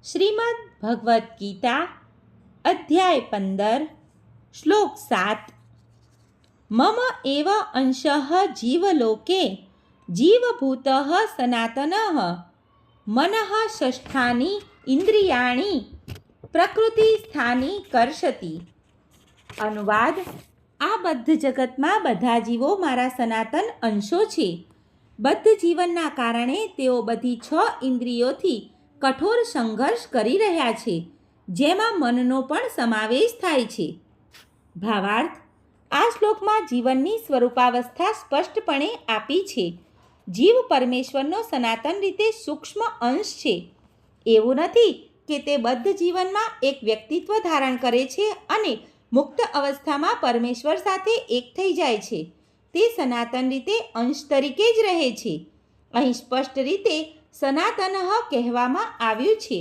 શ્રીમદ્ ભગવદ્ ગીતા અધ્યાય 15 શ્લોક 7 મમ એવ અંશઃ જીવલોકે જીવભૂતઃ સનાતનઃ મનઃ ષષ્ઠાની ઇન્દ્રિયાણી પ્રકૃતિ સ્થાની કર્ષતિ. અનુવાદ: આ બદ્ધ જગતમાં બધા જીવો મારા સનાતન અંશો છે. બદ્ધ જીવનના કારણે તેઓ બધી 6 ઇન્દ્રિયોથી કઠોર સંઘર્ષ કરી રહ્યા છે, જેમાં મનનો પણ સમાવેશ થાય છે. ભાવાર્થ: આ શ્લોકમાં જીવનની સ્વરૂપાવસ્થા સ્પષ્ટપણે આપી છે. જીવ પરમેશ્વરનો સનાતન રીતે સૂક્ષ્મ અંશ છે. એવું નથી કે તે બદ્ધ જીવનમાં એક વ્યક્તિત્વ ધારણ કરે છે અને મુક્ત અવસ્થામાં પરમેશ્વર સાથે એક થઈ જાય છે. તે સનાતન રીતે અંશ તરીકે જ રહે છે. અહીં સ્પષ્ટ રીતે સનાતનઃ કહેવામાં આવ્યું છે.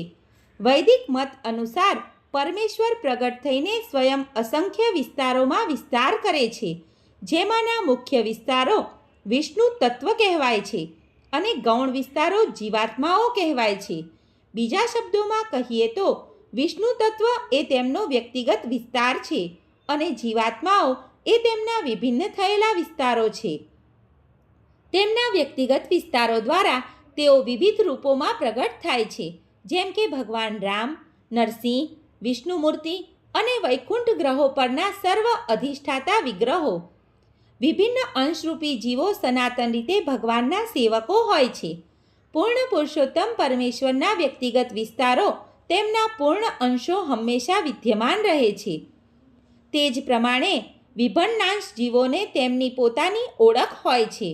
વૈદિક મત અનુસાર પરમેશ્વર પ્રગટ થઈને સ્વયં અસંખ્ય વિસ્તારોમાં વિસ્તાર કરે છે, જેમાંના મુખ્ય વિસ્તારો વિષ્ણુ તત્વ કહેવાય છે અને ગૌણ વિસ્તારો જીવાત્માઓ કહેવાય છે. બીજા શબ્દોમાં કહીએ તો વિષ્ણુ તત્વ એ તેમનો વ્યક્તિગત વિસ્તાર છે અને જીવાત્માઓ એ તેમના વિભિન્ન થયેલા વિસ્તારો છે. તેમના વ્યક્તિગત વિસ્તારો દ્વારા તેઓ વિવિધ રૂપોમાં પ્રગટ થાય છે, જેમ કે ભગવાન રામ, નરસિંહ, વિષ્ણુમૂર્તિ અને વૈકુંઠ ગ્રહો પરના સર્વ અધિષ્ઠાતા વિગ્રહો. વિભિન્ન અંશરૂપી જીવો સનાતન રીતે ભગવાનના સેવકો હોય છે. પૂર્ણ પુરુષોત્તમ પરમેશ્વરના વ્યક્તિગત વિસ્તારો તેમના પૂર્ણ અંશો હંમેશા વિદ્યમાન રહે છે. તે જ પ્રમાણે વિભિન્નાંશ જીવોને તેમની પોતાની ઓળખ હોય છે.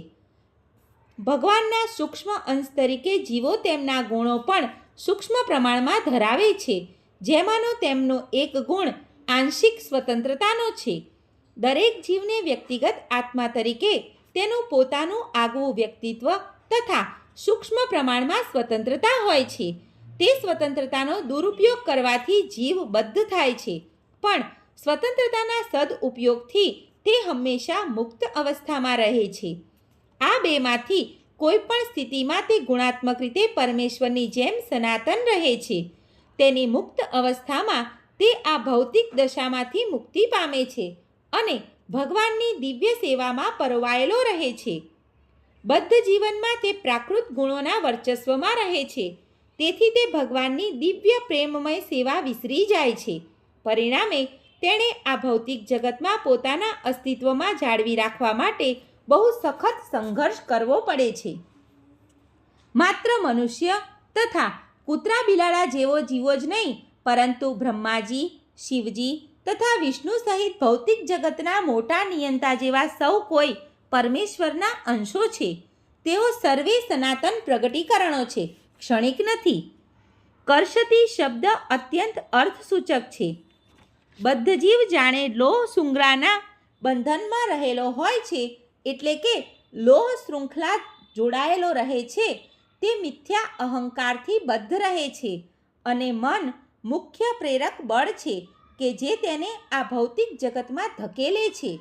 ભગવાનના સૂક્ષ્મ અંશ તરીકે જીવો તેમના ગુણો પણ સૂક્ષ્મ પ્રમાણમાં ધરાવે છે, જેમાંનો તેમનો એક ગુણ આંશિક સ્વતંત્રતાનો છે. દરેક જીવને વ્યક્તિગત આત્મા તરીકે તેનું પોતાનું આગવું વ્યક્તિત્વ તથા સૂક્ષ્મ પ્રમાણમાં સ્વતંત્રતા હોય છે. તે સ્વતંત્રતાનો દુરુપયોગ કરવાથી જીવ બદ્ધ થાય છે, પણ સ્વતંત્રતાના સદઉપયોગથી તે હંમેશા મુક્ત અવસ્થામાં રહે છે. આ બેમાંથી કોઈ પણ સ્થિતિમાં તે ગુણાત્મક રીતે પરમેશ્વરની જેમ સનાતન રહે છે. તેની મુક્ત અવસ્થામાં તે આ ભૌતિક દશામાંથી મુક્તિ પામે છે અને ભગવાનની દિવ્ય સેવામાં પરોવાયેલો રહે છે. બદ્ધ જીવનમાં તે પ્રાકૃત ગુણોના વર્ચસ્વમાં રહે છે, તેથી તે ભગવાનની દિવ્ય પ્રેમમય સેવા વિસરી જાય છે. પરિણામે તેણે આ ભૌતિક જગતમાં પોતાના અસ્તિત્વમાં જાળવી રાખવા માટે બહુ સખત સંઘર્ષ કરવો પડે છે. માત્ર મનુષ્ય તથા કૂતરા બિલાડા જેવો જીવો જ નહીં, પરંતુ બ્રહ્માજી, શિવજી તથા વિષ્ણુ સહિત ભૌતિક જગતના મોટા નિયંતા જેવા સૌ કોઈ પરમેશ્વરના અંશો છે. તેઓ સર્વે સનાતન પ્રગટીકરણો છે, ક્ષણિક નથી. કર્ષતિ શબ્દ અત્યંત અર્થસૂચક છે. બદ્ધ જીવ જાણે લોહ શૃંખલાના બંધનમાં રહેલો હોય છે, એટલે કે લોહ શૃંખલા જોડાયેલો રહે છે. તે મિથ્યા અહંકારથી બદ્ધ રહે છે અને મન મુખ્ય પ્રેરક બળ છે કે જે તેને આ ભૌતિક જગતમાં ધકેલે છે.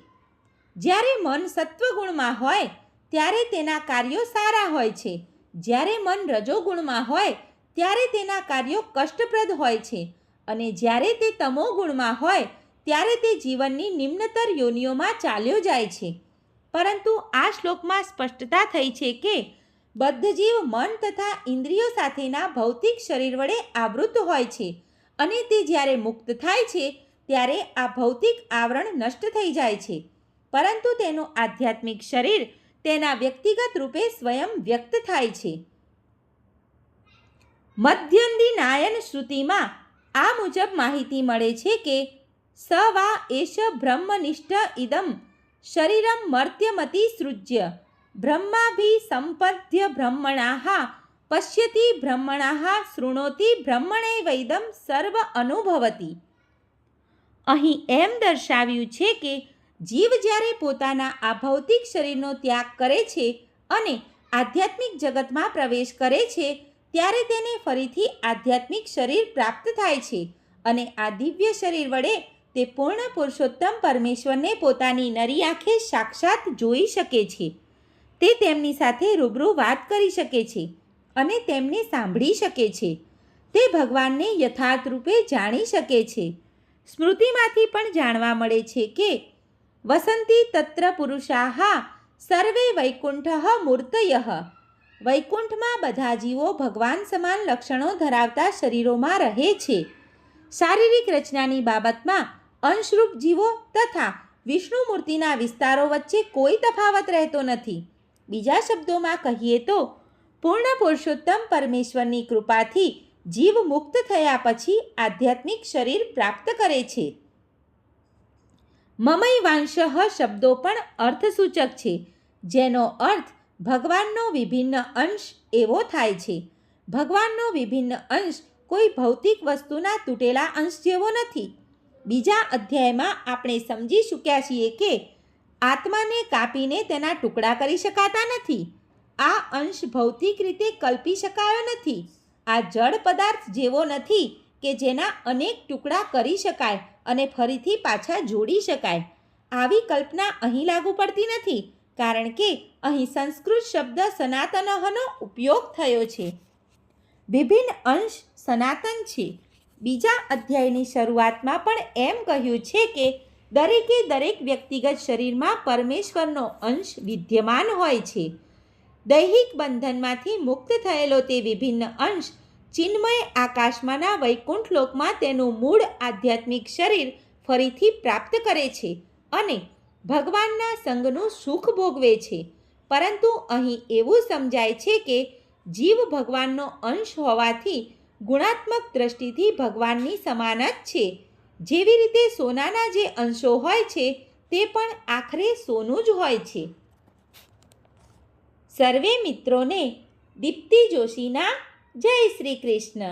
જ્યારે મન સત્વગુણમાં હોય ત્યારે તેના કાર્યો સારા હોય છે. જ્યારે મન રજોગુણમાં હોય ત્યારે તેના કાર્યો કષ્ટપ્રદ હોય છે અને જ્યારે તે તમોગુણમાં હોય ત્યારે તે જીવનની નિમ્નતર યોનિઓમાં ચાલ્યો જાય છે. પરંતુ આ શ્લોકમાં સ્પષ્ટતા થઈ છે કે બદ્ધ જીવ મન તથા ઇન્દ્રિયો સાથેના ભૌતિક શરીર વડે આવૃત હોય છે અને તે જ્યારે મુક્ત થાય છે ત્યારે આ ભૌતિક આવરણ નષ્ટ થઈ જાય છે, પરંતુ તેનું આધ્યાત્મિક શરીર તેના વ્યક્તિગત રૂપે સ્વયં વ્યક્ત થાય છે. મધ્યંદિનાયન શ્રુતિમાં આ મુજબ માહિતી મળે છે કે સ વા એષ બ્રહ્મનિષ્ઠ ઇદમ શરીરમ મર્ત્યમતિ સૃજ્ય બ્રહ્માભિસંપદ્ય બ્રહ્મણાઃ પશ્યતિ બ્રહ્મણાઃ શૃણોતિ બ્રહ્મણૈવૈદમ સર્વ અનુભવતિ. અહીં એમ દર્શાવ્યું છે કે જીવ જ્યારે પોતાના આ ભૌતિક શરીરનો ત્યાગ કરે છે અને આધ્યાત્મિક જગતમાં પ્રવેશ કરે છે, ત્યારે તેને ફરીથી આધ્યાત્મિક શરીર પ્રાપ્ત થાય છે અને આ દિવ્ય શરીર વડે તે પૂર્ણ પુરુષોત્તમ પરમેશ્વરને પોતાની નરી આંખે સાક્ષાત જોઈ શકે છે. તે તેમની સાથે રૂબરૂ વાત કરી શકે છે અને તેમને સાંભળી શકે છે. તે ભગવાનને યથાર્થ રૂપે જાણી શકે છે. સ્મૃતિમાંથી પણ જાણવા મળે છે કે વસંતી તત્ર પુરુષાઃ સર્વે વૈકુંઠઃ મૂર્તયઃ. વૈકુંઠમાં બધા જીવો ભગવાન સમાન લક્ષણો ધરાવતા શરીરોમાં રહે છે. શારીરિક રચનાની બાબતમાં અંશરૂપ જીવો તથા વિષ્ણુ મૂર્તિના વિસ્તારો વચ્ચે કોઈ તફાવત રહેતો નથી. બીજા શબ્દોમાં કહીએ તો પૂર્ણ પુરુષોત્તમ પરમેશ્વરની કૃપાથી જીવ મુક્ત થયા પછી આધ્યાત્મિક શરીર પ્રાપ્ત કરે છે. મમૈવાંશઃ શબ્દો પણ અર્થસૂચક છે, જેનો અર્થ ભગવાનનો વિભિન્ન અંશ એવો થાય છે. ભગવાનનો વિભિન્ન અંશ કોઈ ભૌતિક વસ્તુના તૂટેલા અંશ જેવો નથી. બીજા અધ્યાયમાં આપણે સમજી ચૂક્યા છીએ કે આત્માને કાપીને તેના ટુકડા કરી શકાતા નથી. આ અંશ ભૌતિક રીતે કલ્પી શકાયો નથી. આ જડ પદાર્થ જેવો નથી કે જેના અનેક ટુકડા કરી શકાય અને ફરીથી પાછા જોડી શકાય. આવી કલ્પના અહીં લાગુ પડતી નથી, કારણ કે અહીં સંસ્કૃત શબ્દ સનાતનઃનો ઉપયોગ થયો છે. વિભિન્ન અંશ સનાતન છે. બીજા અધ્યાયની શરૂઆતમાં પણ એમ કહ્યું છે કે દરેકે દરેક વ્યક્તિગત શરીરમાં પરમેશ્વરનો અંશ વિદ્યમાન હોય છે. દૈહિક બંધનમાંથી મુક્ત થયેલો તે વિભિન્ન અંશ ચિન્મય આકાશમાંના વૈકુંઠ લોકમાં તેનું મૂળ આધ્યાત્મિક શરીર ફરીથી પ્રાપ્ત કરે છે અને ભગવાનના સંગનું સુખ ભોગવે છે. પરંતુ અહીં એવું સમજાય છે કે જીવ ભગવાનનો અંશ હોવાથી ગુણાત્મક દ્રષ્ટિથી ભગવાનની સમાન જ છે. જેવી રીતે સોનાના જે અંશો હોય છે તે પણ આખરે સોનું જ હોય છે. સર્વે મિત્રોને દીપ્તિ જોશીના જય શ્રી કૃષ્ણ.